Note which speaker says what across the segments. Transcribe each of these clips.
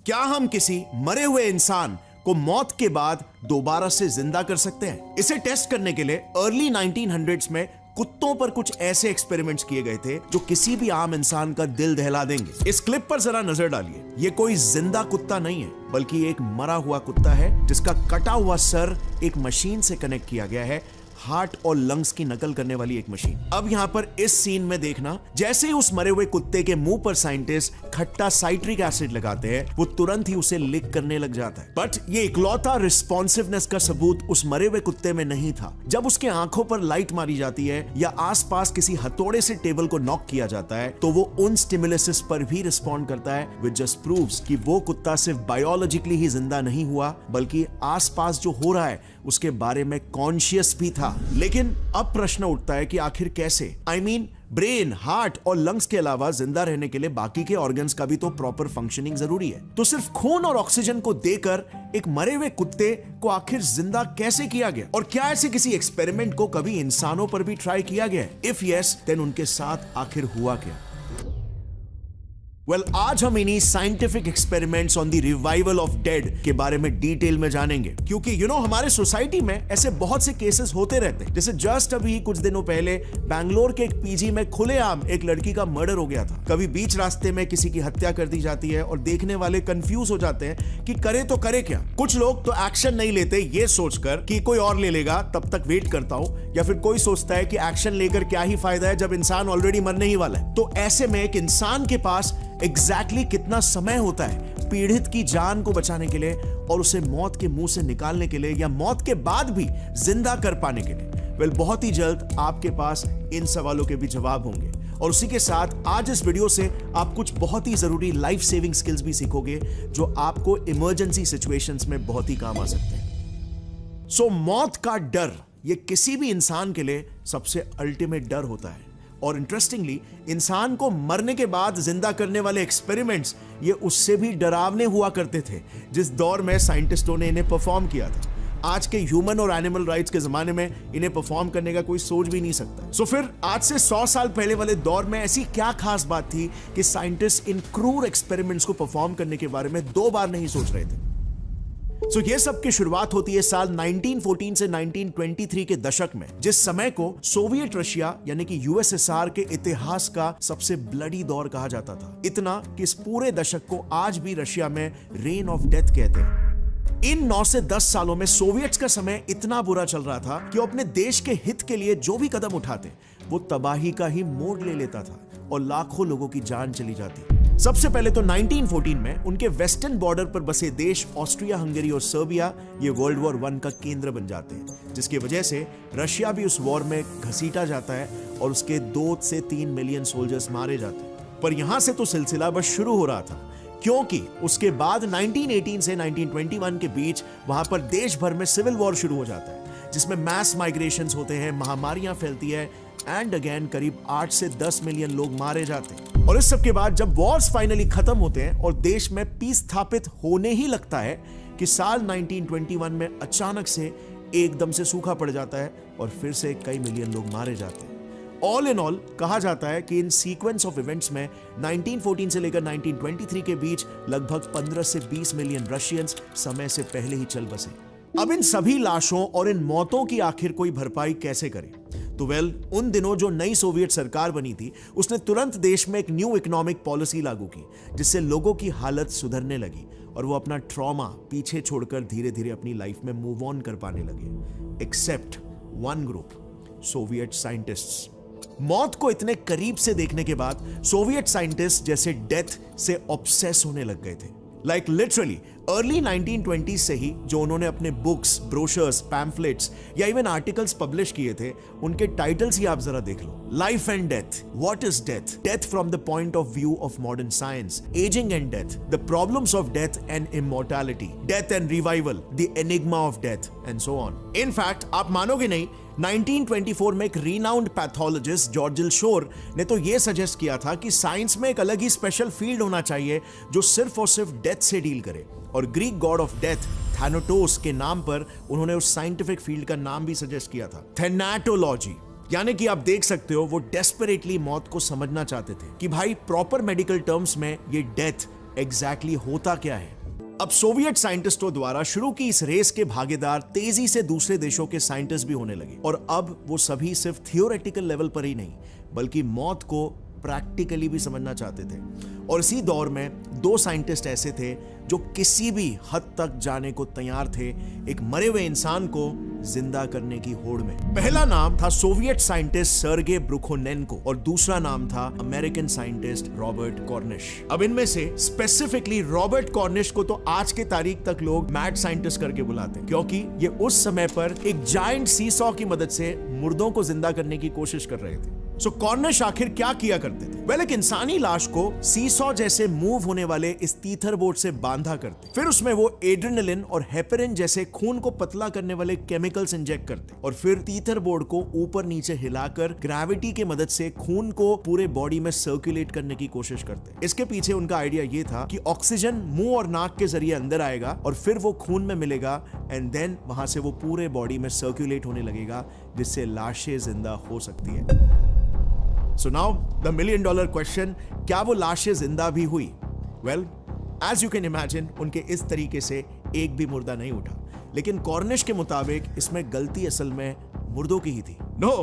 Speaker 1: क्या हम किसी मरे हुए इंसान को मौत के बाद दोबारा से जिंदा कर सकते हैं? इसे टेस्ट करने के लिए अर्ली 1900s में कुत्तों पर कुछ ऐसे एक्सपेरिमेंट्स किए गए थे जो किसी भी आम इंसान का दिल दहला देंगे। इस क्लिप पर जरा नजर डालिए। ये कोई जिंदा कुत्ता नहीं है, बल्कि एक मरा हुआ कुत्ता है जिसका कटा हुआ सर एक मशीन से कनेक्ट किया गया है, हार्ट और लंग्स की नकल करने वाली एक मशीन। अब यहां पर इस सीन में देखना, जैसे ही उस मरे हुए कुत्ते के मुंह पर साइंटिस्ट खट्टा साइट्रिक एसिड लगाते हैं, वो तुरंत ही उसे लिक करने लग जाता है। बट ये इकलौता रिस्पॉन्सिवनेस का सबूत उस मरे हुए कुत्ते में नहीं था। जब उसके आंखों पर लाइट मारी जाती है या आसपास किसी हथौड़े से टेबल को नॉक किया जाता है, तो वो उन स्टिमुलसेस पर भी रिस्पॉन्ड करता है, व्हिच जस्ट प्रूव्स कि वो कुत्ता सिर्फ बायोलॉजिकली ही जिंदा नहीं हुआ, बल्कि आसपास जो हो रहा है उसके बारे में कॉन्शियस भी था। लेकिन अब प्रश्न उठता है कि आखिर कैसे? I mean, ब्रेन, हार्ट और लंग्स के अलावा जिंदा रहने के लिए बाकी के ऑर्गन्स का भी तो प्रॉपर फंक्शनिंग जरूरी है। तो सिर्फ खून और ऑक्सीजन को देकर एक मरे हुए कुत्ते को आखिर जिंदा कैसे किया गया? और क्या ऐसे किसी एक्सपेरिमेंट को कभी इंसानों पर भी ट्राई किया गया? इफ यस, देन उनके साथ आखिर हुआ क्या? आज हम इन्हीं scientific experiments on the revival of dead के बारे में डिटेल में जानेंगे, क्योंकि हमारे सोसाइटी में ऐसे बहुत से केसेस होते रहते हैं। जैसे जस्ट अभी कुछ दिनों पहले बैंगलोर के एक पीजी में खुलेआम एक लड़की का मर्डर हो गया था। कभी बीच रास्ते में किसी की हत्या कर दी जाती है और देखने वाले कंफ्यूज हो जाते हैं कि करे तो करे क्या। कुछ लोग तो एक्शन नहीं लेते ये सोचकर कि कोई और ले लेगा, तब तक वेट करता हूं, या फिर कोई सोचता है कि एक्शन लेकर क्या ही फायदा है जब इंसान ऑलरेडी मरने ही वाला है। तो ऐसे में एक इंसान के पास एग्जैक्टली कितना समय होता है पीड़ित की जान को बचाने के लिए और उसे मौत के मुंह से निकालने के लिए, या मौत के बाद भी जिंदा कर पाने के लिए? बहुत ही जल्द आपके पास इन सवालों के भी जवाब होंगे। और उसी के साथ आज इस वीडियो से आप कुछ बहुत ही जरूरी लाइफ सेविंग स्किल्स भी सीखोगे जो आपको इमरजेंसी सिचुएशंस में बहुत ही काम आ सकते हैं। मौत का डर ये किसी भी इंसान के लिए सबसे अल्टीमेट डर होता है। और इंटरेस्टिंगली, इंसान को मरने के बाद जिंदा करने वाले एक्सपेरिमेंट्स ये उससे भी डरावने हुआ करते थे जिस दौर में साइंटिस्टों ने इन्हें परफॉर्म किया था। आज के ह्यूमन और एनिमल राइट्स के जमाने में इन्हें परफॉर्म करने का कोई सोच भी नहीं सकता। फिर आज से 100 साल पहले वाले दौर में ऐसी क्या खास बात थी कि साइंटिस्ट इन क्रूर एक्सपेरिमेंट्स को परफॉर्म करने के बारे में 2 बार नहीं सोच रहे थे? ये सब की शुरुआत होती है साल 1914 से 1923 के दशक में, जिस समय को सोवियत रशिया यानी कि यूएसएसआर के इतिहास का सबसे ब्लडी दौर कहा जाता था। इतना कि इस पूरे दशक को आज भी रशिया में रेन ऑफ डेथ कहते हैं। इन 9 से 10 सालों में सोवियट्स का समय इतना बुरा चल रहा था कि वो अपने देश के हित के लिए जो भी कदम उठाते वो तबाही का ही मोड़ ले लेता था और लाखों लोगों की जान चली जाती। सबसे पहले तो 1914 में उनके वेस्टर्न बॉर्डर पर बसे देश ऑस्ट्रिया, हंगरी और सर्बिया ये वर्ल्ड वॉर 1 का केंद्र बन जाते हैं, जिसकी वजह से रशिया भी उस वॉर में घसीटा जाता है और उसके 2 से 3 मिलियन सोल्जर्स मारे जाते हैं। पर यहां से तो सिलसिला बस शुरू हो रहा था, क्योंकि उसके बाद 1918 से 1921 के बीच वहां पर देश भर में सिविल वॉर शुरू हो जाता है, जिसमें मैस माइग्रेशंस होते हैं, महामारियां फैलती है एंड अगेन करीब 8 से 10 मिलियन लोग मारे जाते हैं। और इस सब के बाद जब वॉर्स फाइनली खत्म होते हैं और देश में पीस स्थापित होने ही लगता है कि साल 1921 में अचानक से एकदम से सूखा पड़ जाता है और फिर से कई मिलियन लोग मारे जाते हैं। ऑल इन ऑल कहा जाता है कि इन सीक्वेंस ऑफ इवेंट्स में 1914 से लेकर 1923 के बीच लगभग 15 से 20 मिलियन रशियंस समय से पहले ही चल बसे। अब इन सभी लाशों और इन मौतों की आखिर कोई भरपाई कैसे करे? तो उन दिनों जो नई सोवियत सरकार बनी थी उसने तुरंत देश में एक न्यू इकोनॉमिक पॉलिसी लागू की, जिससे लोगों की हालत सुधरने लगी और वो अपना ट्रॉमा पीछे छोड़कर धीरे धीरे अपनी लाइफ में मूव ऑन कर पाने लगे। Except one group, Soviet scientists. मौत को इतने करीब से देखने के बाद सोवियत साइंटिस्ट जैसे डेथ से ऑब्सेस होने लग गए थे। लाइक लिटरली अर्ली 1920s से ही जो उन्होंने अपने बुक्स, ब्रोशर्स, पैम्फलेट्स या इवन आर्टिकल्स पब्लिश किए थे, उनके टाइटल्स ही आप जरा देख लो। Life and death, what is death, death from the point of view of modern science, ageing and death, the problems of death and immortality, death and revival, the enigma of death and so on. In fact आप मानोगे नहीं, 1924 में एक renowned pathologist जॉर्जिल शोर ने तो यह suggest किया था कि साइंस में एक अलग ही स्पेशल फील्ड होना चाहिए जो सिर्फ और सिर्फ डेथ से डील करे। और ग्रीक गॉड ऑफ डेथ थैनोटोस के नाम पर उन्होंने उस साइंटिफिक फील्ड का नाम भी सजेस्ट किया था, थैनाटोलॉजी। यानी कि आप देख सकते हो वो डेस्परेटली मौत को समझना चाहते थे कि भाई प्रॉपर मेडिकल टर्म्स में ये डेथ एग्जैक्टली होता क्या है। अब सोवियत साइंटिस्टों द्वारा शुरू की इस रेस के भागीदार तेजी से दूसरे देशों के साइंटिस्ट भी होने लगे, और अब वो सभी सिर्फ थियोरेटिकल लेवल पर ही नहीं बल्कि मौत को प्रैक्टिकली भी समझना चाहते थे। और इसी दौर में दो साइंटिस्ट ऐसे थे जो किसी भी हद तक जाने को तैयार थे एक मरे हुए इंसान को जिंदा करने की होड़ में। पहला नाम था सोवियत साइंटिस्ट सर्गे ब्रुखोनेनको और दूसरा नाम था अमेरिकन साइंटिस्ट रॉबर्ट कॉर्निश। अब इनमें से स्पेसिफिकली रॉबर्ट कॉर्निश को तो आज के तारीख तक लोग मैड साइंटिस्ट करके बुलाते हैं, क्योंकि ये उस समय पर एक जायंट सीसॉ की मदद से मुर्दों को जिंदा करने की कोशिश कर रहे थे। सो कॉर्निश आखिर क्या किया करते थे? वेल, एक इंसानी लाश को सीसॉ जैसे मूव होने वाले इस टीथर बोर्ड से बांधा करते, फिर उसमें वो एड्रेनलिन और हेपेरिन जैसे खून को पतला करने वाले केमिकल्स इंजेक्ट करते, और फिर टीथर बोर्ड को ऊपर नीचे हिलाकर ग्रेविटी की मदद से खून को पूरे बॉडी में सर्कुलेट करने की कोशिश करते। इसके पीछे उनका आइडिया ये था कि ऑक्सीजन मुंह और नाक के जरिए अंदर आएगा और फिर वो खून में मिलेगा, एंड देन वहां से वो पूरे बॉडी में सर्कुलेट होने लगेगा, जिससे लाशें जिंदा हो सकती है। So now the $1 million question, क्या वो लाशें जिंदा भी हुई? Well, as you can imagine, उनके इस तरीके से एक भी मुर्दा नहीं उठा, लेकिन कॉर्निश के मुताबिक इसमें गलती असल में मुर्दों की ही थी। No,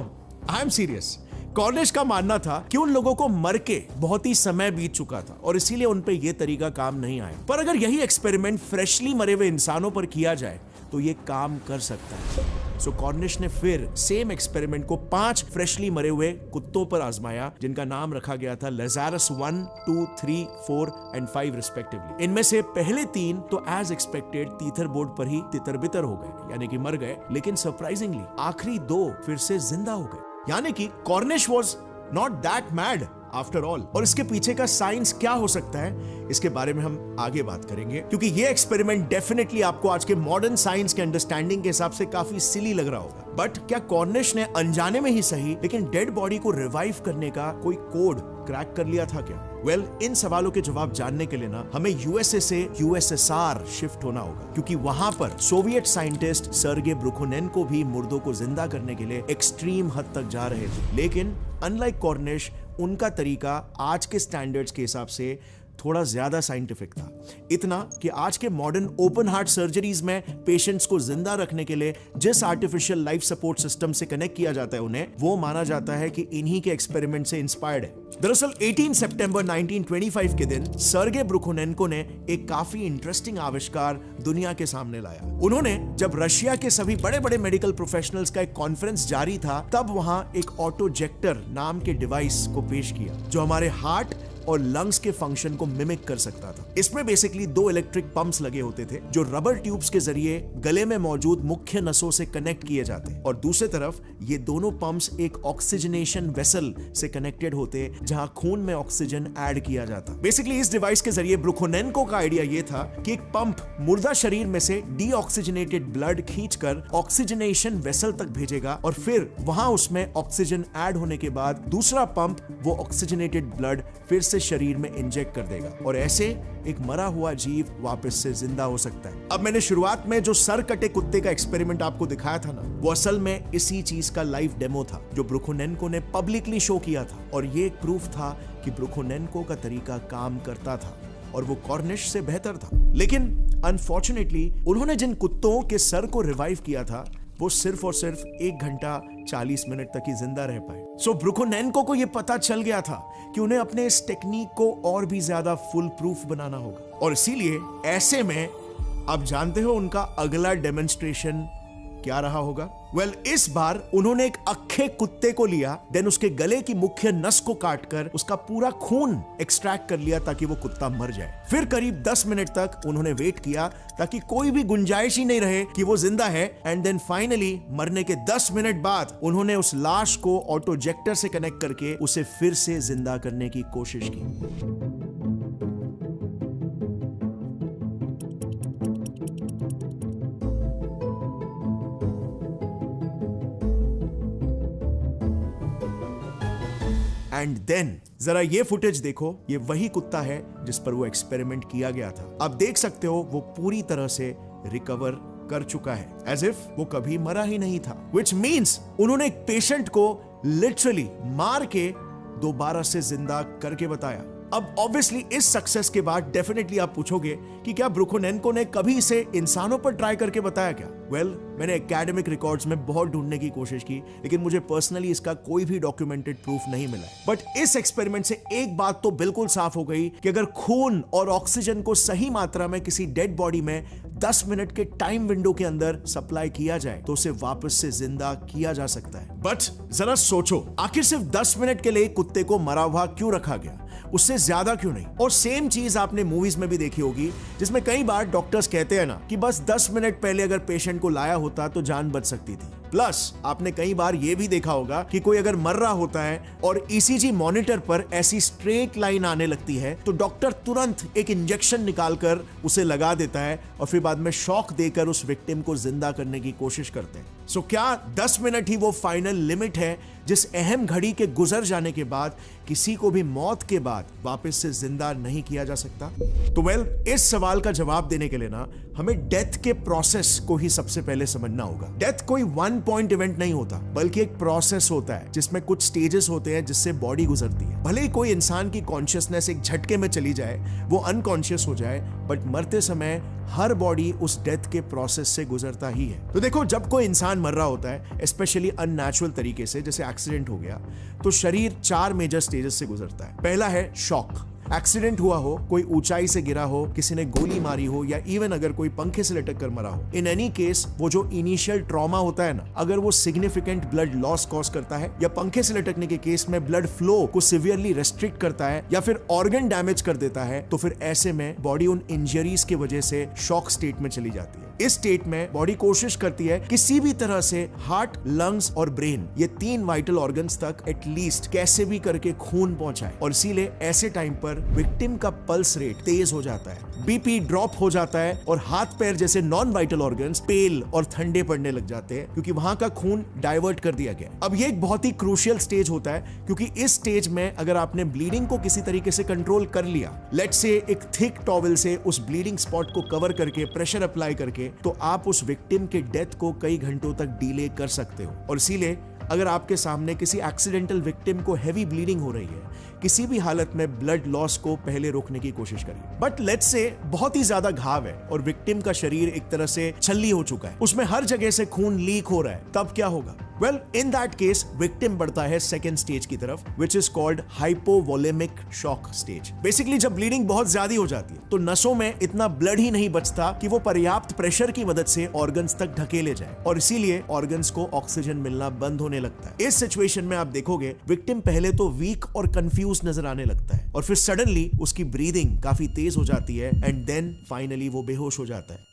Speaker 1: I am serious. Cornish का मानना था कि उन लोगों को मर के बहुत ही समय बीत चुका था और इसीलिए उन पे ये तरीका काम नहीं आया। पर अगर यही एक्सपेरिमेंट फ्रेशली मरे हुए इंसानों पर किया जाए तो ये काम कर सकता है। सो कॉर्निश ने फिर सेम एक्सपेरिमेंट को 5 फ्रेशली मरे हुए कुत्तों पर आजमाया, जिनका नाम रखा गया था लजारस 1, 2, 3, 4 एंड 5 रिस्पेक्टिवली। इनमें से पहले 3 तो एज एक्सपेक्टेड टीथर बोर्ड पर ही तितर बितर हो गए, यानी कि मर गए, लेकिन सरप्राइजिंगली आखिरी 2 फिर से जिंदा हो गए। यानी कि Cornish was not that mad after all. और इसके पीछे का साइंस क्या हो सकता है, इसके बारे में हम आगे बात करेंगे, क्योंकि ये एक्सपेरिमेंट डेफिनेटली आपको आज के मॉडर्न साइंस के अंडरस्टैंडिंग के हिसाब से काफी सिली लग रहा होगा। बट क्या कॉर्निश ने अनजाने में ही सही लेकिन डेड बॉडी को रिवाइव करने का कोई कोड क्रैक कर लिया था क्या? वेल, इन सवालों के जवाब जानने के लिए ना हमें यूएसए से यूएसएसआर शिफ्ट होना होगा, क्योंकि वहां पर सोवियत साइंटिस्ट सर्गे ब्रुखोनेनको भी मुर्दों को जिंदा करने के लिए एक्सट्रीम हद तक जा रहे थे। लेकिन अनलाइक कॉर्निश, उनका तरीका आज के स्टैंडर्ड्स के हिसाब से थोड़ा ज्यादा साइंटिफिक था। इतना कि आज के मॉडर्न ओपन हार्ट सर्जरीज में पेशेंट्स को जिंदा रखने के लिए जिस आर्टिफिशियल लाइफ सपोर्ट सिस्टम से कनेक्ट किया जाता है उन्हें, वो माना जाता है कि इन्हीं के एक्सपेरिमेंट से इंस्पायर्ड है। दरअसल 18 सितंबर 1925 के दिन सर्गे ब्रुखोनेनको ने एक काफी इंटरेस्टिंग आविष्कार दुनिया के सामने लाया। उन्होंने जब रशिया के सभी बड़े बड़े मेडिकल प्रोफेशनल्स का एक कॉन्फ्रेंस जारी था, तब वहां एक ऑटोजेक्टर नाम के डिवाइस को पेश किया, जो हमारे हार्ट और लंग्स के फंक्शन को मिमिक कर सकता था। इसमें बेसिकली 2 इलेक्ट्रिक पंप्स लगे होते थे, जो रबर ट्यूब्स के जरिए गले में मौजूद मुख्य नसों से कनेक्ट किए जाते, और दूसरी तरफ ये दोनों पंप्स एक ऑक्सीजनेशन वेसल से कनेक्टेड होते, जहां खून में ऑक्सीजन ऐड किया जाता। बेसिकली इस डिवाइस के जरिए ब्रुखोनेनको का आइडिया ये था कि एक पंप मुर्दा शरीर में से डीऑक्सीजनेटेड ब्लड खींचकर ऑक्सीजनेशन वेसल तक भेजेगा, और फिर वहां उसमें ऑक्सीजन ऐड होने के बाद दूसरा पंप वो ऑक्सीजनेटेड ब्लड फिर से शरीर में इंजेक्ट कर देगा, और ऐसे एक मरा हुआ जीव वापस से जिंदा हो सकता है। अब मैंने शुरुआत में जो सर कटे कुत्ते का एक्सपेरिमेंट आपको दिखाया था ना, वो असल में इसी चीज का लाइव डेमो था जो ब्रुखोनेनको ने पब्लिकली शो किया था, और ये एक प्रूफ था कि ब्रुखोनेनको का तरीका काम करता था और वो कॉर्निश से बेहतर था। लेकिन अनफॉर्चुनेटली उन्होंने जिन कुत्तों के सर को रिवाइव किया था, वो सिर्फ और सिर्फ 1 घंटा 40 मिनट तक ही जिंदा रह पाए। सो ब्रुखोनेनको को यह पता चल गया था कि उन्हें अपने इस टेक्निक को और भी ज्यादा फुल प्रूफ बनाना होगा, और इसीलिए ऐसे में आप जानते हो उनका अगला डेमोन्स्ट्रेशन क्या रहा होगा? वेल, इस बार उन्होंने एक अक्खे कुत्ते को लिया, देन उसके गले की मुख्य नस को काटकर उसका पूरा खून एक्सट्रैक्ट कर लिया ताकि वो कुत्ता मर जाए। फिर करीब 10 मिनट तक उन्होंने वेट किया ताकि कोई भी गुंजाइश ही नहीं रहे कि वो जिंदा है, एंड देन फाइनली मरने के 10 मिनट बाद उन्होंने उस लाश को ऑटोजेक्टर से कनेक्ट करके उसे फिर से जिंदा करने की कोशिश की। एंड देन जरा ये फुटेज देखो, ये वही कुत्ता है जिस पर वो एक्सपेरिमेंट किया गया था। आप देख सकते हो वो पूरी तरह से रिकवर कर चुका है, एज इफ वो कभी मरा ही नहीं था। विच मीन्स उन्होंने एक पेशेंट को लिटरली मार के दोबारा से जिंदा करके बताया। अब ऑब्वियसली इस सक्सेस के बाद डेफिनेटली आप पूछोगे कि क्या ब्रुखोनेनको ने कभी इसे इंसानों पर ट्राई करके बताया क्या? वेल, मैंने एकेडमिक रिकॉर्ड्स में बहुत ढूंढने की कोशिश की, लेकिन मुझे पर्सनली इसका कोई भी डॉक्यूमेंटेड प्रूफ नहीं मिला। बट इस एक्सपेरिमेंट से एक बात तो बिल्कुल साफ हो गई कि अगर खून और ऑक्सीजन को सही मात्रा में किसी डेड बॉडी में 10 मिनट के टाइम विंडो के अंदर सप्लाई किया जाए तो उसे वापस से जिंदा किया जा सकता है। बट जरा सोचो, आखिर सिर्फ 10 मिनट के लिए कुत्ते को मरा हुआ क्यों रखा गया, उससे ज्यादा क्यों नहीं? और सेम चीज आपने मूवीज में भी देखी होगी, जिसमें कई बार डॉक्टर्स कहते हैं ना कि बस 10 मिनट पहले अगर पेशेंट को लाया होता तो जान बच सकती थी। प्लस आपने कई बार यह भी देखा होगा कि कोई अगर मर रहा होता है और ईसीजी मॉनिटर पर ऐसी स्ट्रेट लाइन आने लगती है तो डॉक्टर तुरंत एक इंजेक्शन निकालकर उसे लगा देता है और फिर बाद में शॉक देकर उस विक्टिम को जिंदा करने की कोशिश करते हैं। सो क्या 10 मिनट ही वो फाइनल लिमिट है जिस अहम घड़ी के गुजर जाने के बाद किसी को भी मौत के बाद वापस से जिंदा नहीं किया जा सकता? तो वेल, इस सवाल का जवाब देने के लिए ना हमें डेथ के प्रोसेस को ही सबसे पहले समझना होगा। डेथ कोई वन पॉइंट इवेंट नहीं होता, बल्कि एक प्रोसेस होता है जिसमें कुछ स्टेजेस होते हैं जिससे बॉडी गुजरती है। भले ही कोई इंसान की कॉन्शियसनेस एक झटके में चली जाए, वो अनकॉन्शियस हो जाए, बट मरते समय हर बॉडी उस डेथ के प्रोसेस से गुजरता ही है। तो देखो, जब कोई इंसान मर रहा होता है, स्पेशली अननेचुरल तरीके से, जैसे एक्सीडेंट हो गया, तो शरीर 4 मेजर स्टेजेस से गुजरता है। पहला है शॉक। एक्सीडेंट हुआ हो, कोई ऊंचाई से गिरा हो, किसी ने गोली मारी हो, या इवन अगर कोई पंखे से लटक कर मरा हो, इन एनी केस वो जो इनिशियल ट्रॉमा होता है ना, अगर वो सिग्निफिकेंट ब्लड लॉस कॉज करता है, या पंखे से लटकने के केस में ब्लड फ्लो को सिवियरली रेस्ट्रिक्ट करता है, या फिर ऑर्गन डैमेज कर देता है, तो फिर ऐसे में बॉडी उन इंजरीज की वजह से शॉक स्टेट में चली जाती है। इस स्टेट में बॉडी कोशिश करती है किसी भी तरह से हार्ट, लंग्स और ब्रेन, ये 3 वाइटल ऑर्गन्स तक एटलीस्ट कैसे भी करके खून पहुंचाए, और इसीलिए ऐसे टाइम पर विक्टिम का पल्स रेट तेज हो जाता है, बीपी ड्रॉप हो जाता है, और हाथ पैर जैसे नॉन वाइटल ऑर्गन्स पेल और ठंडे पड़ने लग जाते हैं, क्योंकि वहां का खून डाइवर्ट कर दिया गया। अब ये एक बहुत ही क्रूशियल स्टेज होता है, क्योंकि इस स्टेज में अगर आपने ब्लीडिंग को किसी तरीके से कंट्रोल कर लिया, लेट्स से एक थिक टॉवल से उस ब्लीडिंग स्पॉट को कवर करके प्रेशर अप्लाई करके, तो आप उस विक्टिम के डेथ को कई घंटों तक डिले कर सकते हो। और इसीलिए अगर आपके सामने किसी एक्सीडेंटल विक्टिम को हैवी ब्लीडिंग हो रही है, किसी भी हालत में ब्लड लॉस को पहले रोकने की कोशिश करिए। बट लेट्स से बहुत ही ज्यादा घाव है और विक्टिम का शरीर एक तरह से छल्ली हो चुका है, उसमें हर जगह से खून लीक हो रहा है, तब क्या होगा? Well, in that case victim बढ़ता है सेकेंड स्टेज की तरफ, which is called hypovolemic shock stage. Basically जब ब्लीडिंग बहुत ज्यादा हो जाती है तो नसों में इतना ब्लड ही नहीं बचता कि वो पर्याप्त प्रेशर की मदद से ऑर्गन्स तक ढकेले जाए, और इसीलिए ऑर्गन्स को ऑक्सीजन मिलना बंद होने लगता है। इस सिचुएशन में आप देखोगे विक्टिम पहले तो वीक और कंफ्यूज नजर आने लगता है, और फिर सडनली उसकी ब्रीदिंग काफी तेज हो जाती है, एंड देन फाइनली वो बेहोश हो जाता है।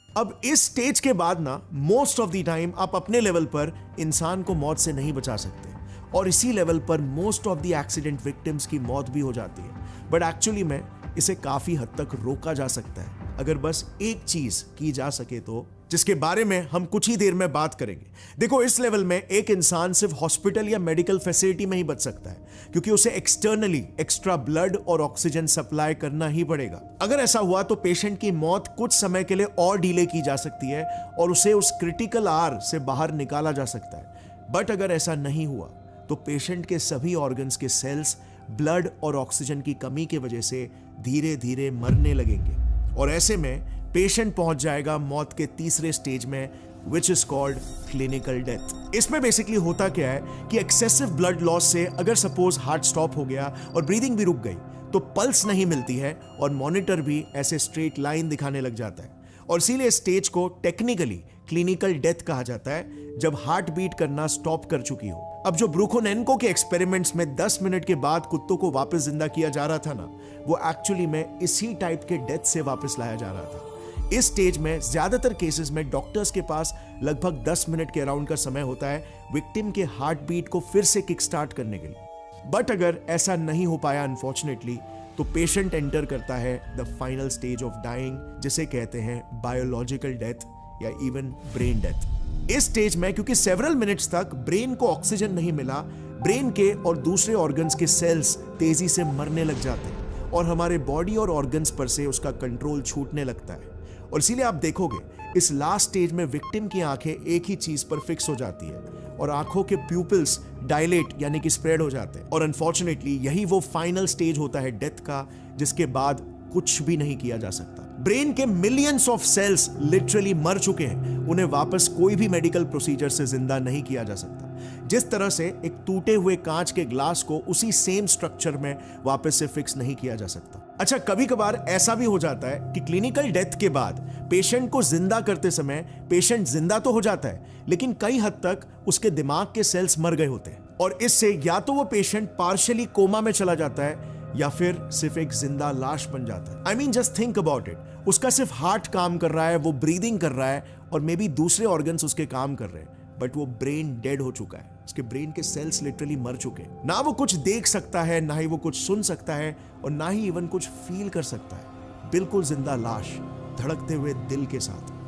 Speaker 1: अब इस स्टेज के बाद ना मोस्ट ऑफ द टाइम आप अपने लेवल पर इंसान को मौत से नहीं बचा सकते, और इसी लेवल पर most of the accident victims की मौत भी हो जाती है। बट एक्चुअली में इसे काफी हद तक रोका जा सकता है अगर बस एक चीज की जा सके, तो जिसके बारे में हम कुछ ही देर में बात करेंगे। देखो, इस लेवल में एक इंसान सिर्फ हॉस्पिटल या मेडिकल फैसिलिटी में ही बच सकता है, क्योंकि उसे एक्सटर्नली एक्स्ट्रा ब्लड और ऑक्सीजन सप्लाई करना ही पड़ेगा। अगर ऐसा हुआ तो पेशेंट की मौत कुछ समय के लिए और डिले की जा सकती है और उसे उस क्रिटिकल आवर से बाहर निकाला जा सकता है। बट अगर ऐसा नहीं हुआ तो पेशेंट के सभी ऑर्गन्स के सेल्स ब्लड और ऑक्सीजन की कमी की वजह से धीरे धीरे मरने लगेंगे, और ऐसे में पेशेंट पहुंच जाएगा मौत के तीसरे स्टेज में, विच इज कॉल्ड क्लिनिकल डेथ। इसमें बेसिकली होता क्या है कि एक्सेसिव ब्लड लॉस से अगर सपोज हार्ट स्टॉप हो गया और ब्रीदिंग भी रुक गई, तो पल्स नहीं मिलती है और मॉनिटर भी ऐसे स्ट्रेट लाइन दिखाने लग जाता है, और इसीलिए स्टेज को टेक्निकली क्लिनिकल डेथ कहा जाता है, जब हार्ट बीट करना स्टॉप कर चुकी हो। अब जो ब्रुखोनेनको के एक्सपेरिमेंट्स में 10 मिनट के बाद कुत्तों को वापस जिंदा किया जा रहा था ना, वो एक्चुअली में इसी टाइप के डेथ से वापस लाया जा रहा था। इस स्टेज में ज्यादातर केसेस में डॉक्टर्स के पास लगभग 10 मिनट के अराउंड का समय होता है विक्टिम के हार्ट बीट को फिर से किक स्टार्ट करने के लिए। बट अगर ऐसा नहीं हो पाया अनफॉर्चुनेटली, तो पेशेंट एंटर करता है the final stage of dying, जिसे कहते हैं बायोलॉजिकल डेथ या इवन ब्रेन डेथ। इस स्टेज में क्योंकि सेवरल मिनट्स तक ब्रेन को ऑक्सीजन नहीं मिला, ब्रेन के और दूसरे ऑर्गन्स के सेल्स तेजी से मरने लग जाते हैं और हमारे बॉडी और ऑर्गन्स पर से उसका कंट्रोल छूटने लगता है। और इसीलिए आप देखोगे इस लास्ट स्टेज में विक्टिम की आंखें एक ही चीज पर फिक्स हो जाती है और आंखों के प्यूपिल्स डायलेट यानी कि स्प्रेड हो जाते हैं। और अनफॉर्चुनेटली यही वो फाइनल स्टेज होता है डेथ का, जिसके बाद कुछ भी नहीं किया जा सकता। ब्रेन के मिलियंस ऑफ सेल्स लिटरली मर चुके हैं, उन्हें वापस कोई भी मेडिकल प्रोसीजर से जिंदा नहीं किया जा सकता। जिस तरह से एक टूटे हुए कांच के ग्लास को उसी सेम स्ट्रक्चर में वापस से फिक्स नहीं किया जा सकता। अच्छा, कभी कभार ऐसा भी हो जाता है कि क्लिनिकल डेथ के बाद पेशेंट को जिंदा करते समय पेशेंट जिंदा तो हो जाता है, लेकिन कई हद तक उसके दिमाग के सेल्स मर गए होते हैं और इससे या तो वो पेशेंट पार्शियली कोमा में चला जाता है या फिर सिर्फ एक जिंदा लाश बन जाता है। I mean just think about it, उसका सिर्फ हार्ट काम कर रहा है, वो ब्रीदिंग कर रहा है और मे बी दूसरे ऑर्गन्स उसके काम कर रहे हैं, बट वो ब्रेन डेड हो चुका है। उसके ब्रेन के सेल्स लिटरली मर चुके हैं। ना वो कुछ देख सकता है, ना ही वो कुछ सुन सकता है और ना ही इवन कुछ फील कर सकता है। बिल्कुल जिंदा लाश, धड़कते हुए दिल के साथ।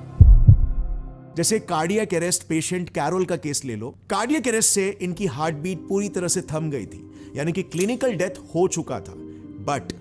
Speaker 1: जैसे कार्डियक अरेस्ट पेशेंट कैरोल का केस ले लो। कार्डियक अरेस्ट से इनकी हार्ट बीट पूरी तरह से थम गई थी, यानी कि क्लिनिकल डेथ हो चुका था, बट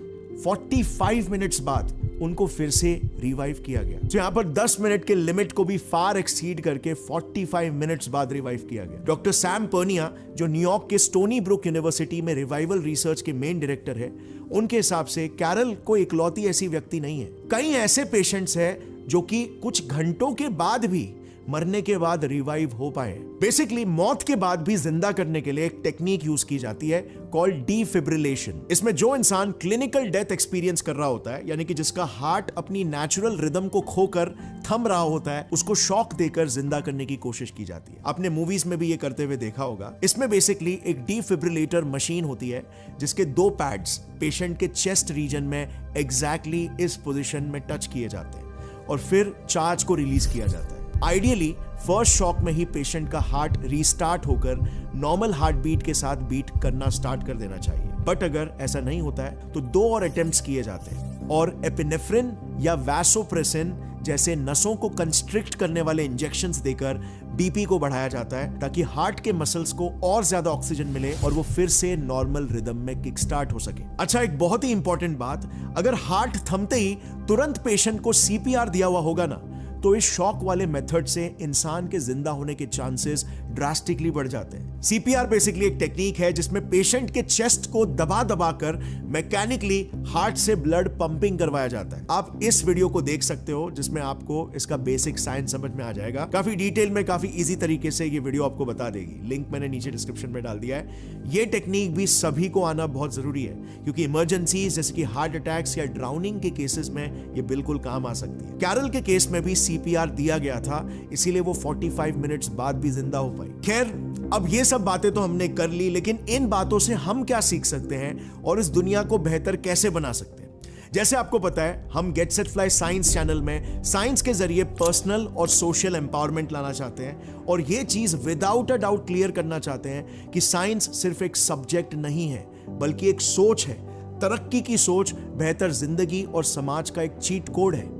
Speaker 1: 45 मिनट्स बाद उनको फिर से रिवाइव किया गया। तो यहां पर 10 मिनट के लिमिट को भी फार एक्सीड करके 45 मिनट्स बाद रिवाइव किया गया। डॉक्टर सैम पर्निया, जो न्यूयॉर्क के स्टोनी ब्रुक यूनिवर्सिटी में रिवाइवल रिसर्च के मेन डायरेक्टर है, उनके हिसाब से कैरल को इकलौती ऐसी व्यक्ति नहीं है। कई ऐसे पेशेंट्स हैं जो कि कुछ घंटों के बाद भी मरने के बाद रिवाइव हो पाए। बेसिकली मौत के बाद भी जिंदा करने के लिए एक टेक्निक यूज की जाती है कॉल्ड डिफिब्रिलेशन। इसमें जो इंसान क्लिनिकल डेथ एक्सपीरियंस कर रहा होता है, यानी कि जिसका हार्ट अपनी नेचुरल रिदम को खोकर थम रहा होता है, उसको शॉक देकर जिंदा करने की कोशिश की जाती है। आपने मूवीज में भी ये करते हुए देखा होगा। इसमें बेसिकली एक डिफिब्रिलेटर मशीन होती है जिसके 2 पैड्स पेशेंट के चेस्ट रीजन में एग्जैक्टली इस पोजीशन में टच किए जाते हैं और फिर चार्ज को रिलीज किया जाता है। आइडियली फर्स्ट शॉक में ही पेशेंट का हार्ट रीस्टार्ट होकर नॉर्मल हार्ट बीट के साथ बीट करना स्टार्ट कर देना चाहिए। बट अगर ऐसा नहीं होता है तो 2 और अटेम्प्ट्स किए जाते हैं और एपिनेफ्रिन या वैसोप्रेसिन जैसे नसों को कंस्ट्रिक्ट करने वाले इंजेक्शंस देकर बीपी को बढ़ाया जाता है, ताकि हार्ट के मसल्स को और ज्यादा ऑक्सीजन मिले और वो फिर से नॉर्मल रिदम में किक स्टार्ट हो सके। अच्छा, एक बहुत ही इंपॉर्टेंट बात, अगर हार्ट थमते ही तुरंत पेशेंट को सीपीआर दिया हुआ होगा ना, तो इस शॉक वाले मेथड से इंसान के जिंदा होने के चांसेस ड्रास्टिकली बढ़ जाते हैं। सीपीआर बेसिकली एक टेक्निक है जिसमें पेशेंट के चेस्ट को दबा दबा कर मैकेनिकली हार्ट से ब्लड पंपिंग करवाया जाता है। आप इस वीडियो को देख सकते हो जिसमें आपको इसका बेसिक साइंस समझ में आ जाएगा। काफी डिटेल में, काफी इजी तरीके से ये वीडियो आपको बता देगी। लिंक मैंने नीचे डिस्क्रिप्शन में डाल दिया है। ये टेक्निक भी सभी को आना बहुत जरूरी है, क्योंकि इमरजेंसीज जैसे कि हार्ट अटैक्स या ड्राउनिंग के केसेस में ये बिल्कुल काम आ सकती है। कैरल के केस में भी सीपीआर दिया गया था, इसीलिए वो 45 मिनट्स बाद भी जिंदा हो पाई। खैर, अब ये सब बातें तो हमने कर ली, लेकिन इन बातों से हम क्या सीख सकते हैं और इस दुनिया को बेहतर कैसे बना सकते हैं? जैसे आपको पता है, हम get set fly science channel में साइंस के जरिए पर्सनल और सोशल एम्पावरमेंट लाना चाहते हैं और ये चीज विदाउट अ डाउट क्लियर करना चाहते हैं कि साइंस सिर्फ एक सब्जेक्ट नहीं है, बल्कि एक सोच है। तरक्की की सोच, बेहतर जिंदगी और समाज का एक चीट कोड है।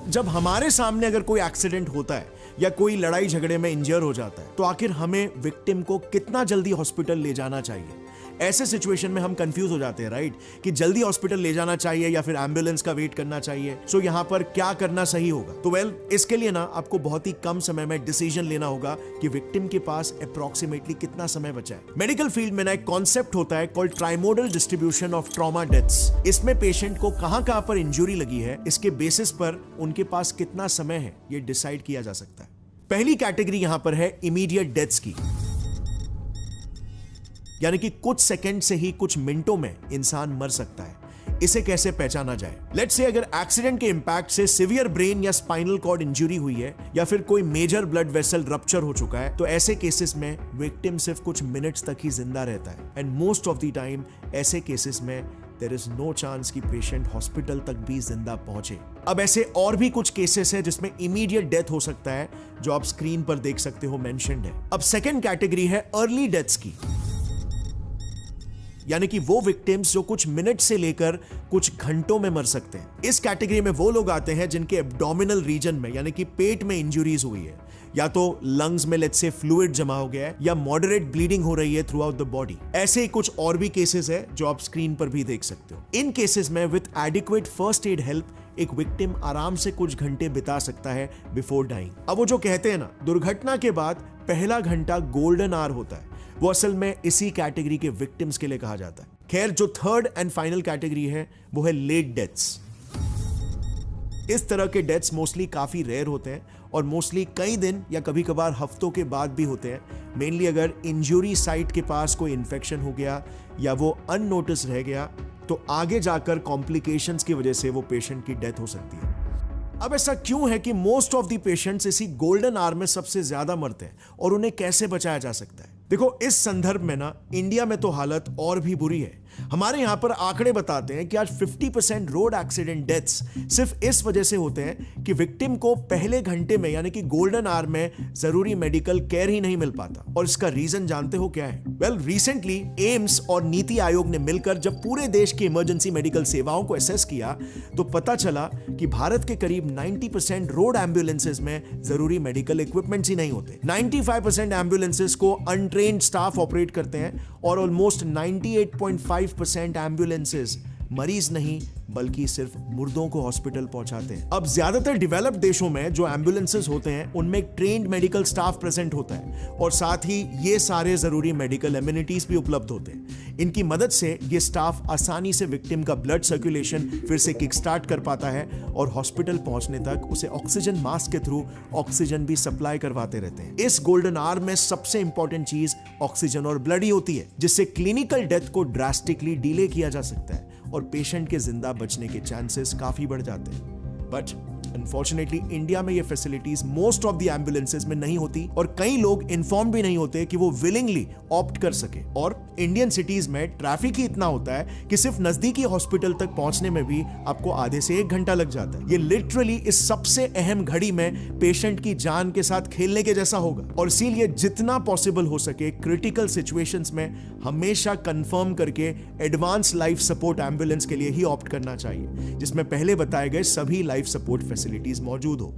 Speaker 1: जब हमारे सामने अगर कोई एक्सीडेंट होता है या कोई लड़ाई झगड़े में इंजर हो जाता है, तो आखिर हमें विक्टिम को कितना जल्दी हॉस्पिटल ले जाना चाहिए? ऐसे सिचुएशन में हम कंफ्यूज हो जाते हैं, राइट, कि जल्दी हॉस्पिटल ले जाना चाहिए या फिर एम्बुलेंस का वेट करना चाहिए। यहां पर क्या करना सही होगा? तो इसके लिए ना आपको बहुत ही कम समय में डिसीजन लेना होगा कि विक्टिम के पास अप्रोक्सीमेटली कितना समय बचा है। मेडिकल फील्ड में ना एक कॉन्सेप्ट होता है called trimodal distribution of trauma deaths. इसमें पेशेंट को कहां पर इंजरी लगी है, इसके बेसिस पर उनके पास कितना समय है, ये डिसाइड किया जा सकता है। पहली कैटेगरी यहां पर है इमीडिएट डेथ्स की, यानी कि कुछ सेकंड से ही कुछ मिनटों में इंसान मर सकता है। इसे कैसे पहचाना जाए? लेट्स से अगर एक्सीडेंट के इंपैक्ट से सिवियर ब्रेन या स्पाइनल कॉर्ड इंजरी हुई है या फिर कोई मेजर ब्लड वेसल रप्चर हो चुका है, तो ऐसे केसेस में विक्टिम सिर्फ कुछ मिनट्स तक ही जिंदा रहता है। And most of the time ऐसे केसेस में देयर इज नो चांस कि पेशेंट हॉस्पिटल तक भी जिंदा पहुंचे। अब ऐसे और भी कुछ केसेस है जिसमें इमीडिएट डेथ हो सकता है, जो आप स्क्रीन पर देख सकते हो मेंशन्ड है। अब सेकेंड कैटेगरी है अर्ली डेथ्स की, यानी कि वो विक्टिम्स जो कुछ मिनट से लेकर कुछ घंटों में मर सकते हैं। इस कैटेगरी में वो लोग आते हैं जिनके एब्डोमिनल रीजन में, यानी कि पेट में इंजुरीज हुई है, या तो लंग्स में लेट्स से फ्लूइड जमा हो गया है, या मॉडरेट ब्लीडिंग हो रही है थ्रू आउट द बॉडी। ऐसे ही कुछ और भी केसेस है जो आप स्क्रीन पर भी देख सकते हो। इन केसेस में with adequate first aid help एक विक्टिम आराम से कुछ घंटे बिता सकता है बिफोर डाइंग। अब वो जो कहते हैं ना, दुर्घटना के बाद पहला घंटा गोल्डन आवर होता है, वो असल में इसी कैटेगरी के विक्टिम्स के लिए कहा जाता है। खैर, जो थर्ड एंड फाइनल कैटेगरी है वो है लेट डेथ्स। इस तरह के डेथ्स मोस्टली काफी रेयर होते हैं और मोस्टली कई दिन या कभी कभार हफ्तों के बाद भी होते हैं। मेनली अगर इंजरी साइट के पास कोई इन्फेक्शन हो गया या वो अननोटिस रह गया तो आगे जाकर कॉम्प्लिकेशंस की वजह से वो पेशेंट की डेथ हो सकती है। अब ऐसा क्यों है कि मोस्ट ऑफ द पेशेंट्स इसी गोल्डन आवर में सबसे ज्यादा मरते हैं और उन्हें कैसे बचाया जा सकता है? देखो, इस संदर्भ में ना इंडिया में तो हालत और भी बुरी है। हमारे यहां पर आंकड़े बताते हैं कि आज 50% रोड एक्सीडेंट डेथ्स सिर्फ इस वजह से होते हैं कि विक्टिम को पहले घंटे में यानी कि गोल्डन आवर में जरूरी मेडिकल केयर ही नहीं मिल पाता। और इसका रीजन जानते हो क्या है? वेल, रिसेंटली एम्स और नीति आयोग ने मिलकर जब पूरे देश की इमरजेंसी मेडिकल सेवाओं को असेस किया तो पता चला कि भारत के करीब 90% रोड एम्बुलेंसेज में जरूरी मेडिकल इक्विपमेंट्स ही नहीं होते। 95% एम्बुलेंसेज को अनट्रेन्ड स्टाफ ऑपरेट करते हैं और ऑलमोस्ट 98.5% एम्बुलेंसेज मरीज नहीं बल्कि सिर्फ मुर्दों को हॉस्पिटल पहुंचाते हैं। अब ज्यादातर डेवलप्ड देशों में जो एम्बुलेंसेज होते हैं उनमें एक ट्रेन्ड मेडिकल स्टाफ प्रेजेंट होता है और साथ ही ये सारे जरूरी मेडिकल एमिनिटीज भी उपलब्ध होते हैं। इनकी मदद से ये स्टाफ आसानी से विक्टिम का ब्लड सर्कुलेशन फिर से किक स्टार्ट कर पाता है और हॉस्पिटल पहुंचने तक उसे ऑक्सीजन मास्क के थ्रू ऑक्सीजन भी सप्लाई करवाते रहते हैं। इस गोल्डन आवर में सबसे इंपॉर्टेंट चीज ऑक्सीजन और ब्लड ही होती है, जिससे क्लिनिकल डेथ को ड्रास्टिकली डिले किया जा सकता है और पेशेंट के जिंदा बचने के चांसेस काफी बढ़ जाते हैं। बट अनफॉर्चुनेटली इंडिया में ये facilities most of the ambulances में नहीं होती और कई लोग इन्फॉर्म भी नहीं होते कि वो विलिंगली ऑप्ट कर सके। और इंडियन सिटीज में ट्रैफिक ही इतना होता है कि सिर्फ नजदीकी हॉस्पिटल तक पहुंचने में भी आपको आधे से 1 घंटा लग जाता है। ये लिटरली इस सबसे अहम घड़ी में पेशेंट की जान के साथ खेलने के जैसा होगा और इसीलिए जितना पॉसिबल हो सके क्रिटिकल सिचुएशंस में हमेशा कंफर्म करके एडवांस लाइफ सपोर्ट एम्बुलेंस के लिए ही ऑप्ट करना चाहिए, जिसमें पहले बताए गए सभी लाइफ सपोर्ट फैसिलिटीज मौजूद हो।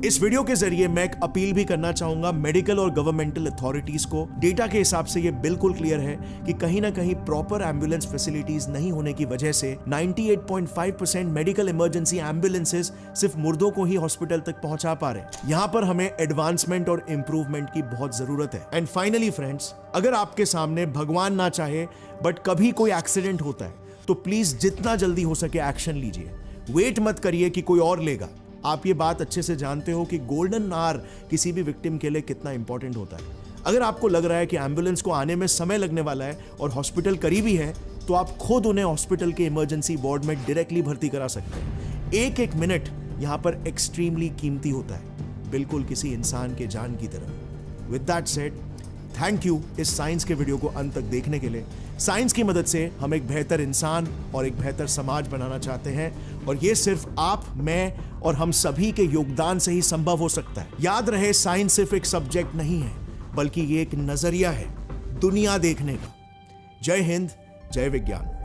Speaker 1: इस वीडियो के जरिए मैं एक अपील भी करना चाहूंगा मेडिकल और गवर्नमेंटल अथॉरिटीज को। डेटा के हिसाब से ये बिल्कुल क्लियर है कि कहीं ना कहीं प्रॉपर एम्बुलेंस फैसिलिटीज नहीं होने की वजह से 98.5% मेडिकल इमरजेंसी एम्बुलेंसेज सिर्फ मुर्दों को ही हॉस्पिटल तक पहुंचा पा रहे हैं। यहां पर हमें एडवांसमेंट और इंप्रूवमेंट की बहुत जरूरत है। एंड फाइनली फ्रेंड्स, अगर आपके सामने भगवान ना चाहे बट कभी कोई एक्सीडेंट होता है तो प्लीज जितना जल्दी हो सके एक्शन लीजिए। वेट मत करिए कि कोई और लेगा। आप ये बात अच्छे से जानते हो कि गोल्डन आवर किसी भी विक्टिम के लिए कितना इंपॉर्टेंट होता है। अगर आपको लग रहा है कि एम्बुलेंस को आने में समय लगने वाला है और हॉस्पिटल करीबी है तो आप खुद उन्हें हॉस्पिटल के इमरजेंसी वार्ड में डायरेक्टली भर्ती करा सकते हैं। एक मिनट यहां पर एक्सट्रीमली कीमती होता है, बिल्कुल किसी इंसान के जान की तरह। With that said, thank you इस साइंस के वीडियो को अंत तक देखने के लिए। साइंस की मदद से हम एक बेहतर इंसान और एक बेहतर समाज बनाना चाहते हैं और ये सिर्फ आप, मैं और हम सभी के योगदान से ही संभव हो सकता है। याद रहे, साइंस सिर्फ एक सब्जेक्ट नहीं है बल्कि ये एक नजरिया है दुनिया देखने का। जय हिंद, जय विज्ञान।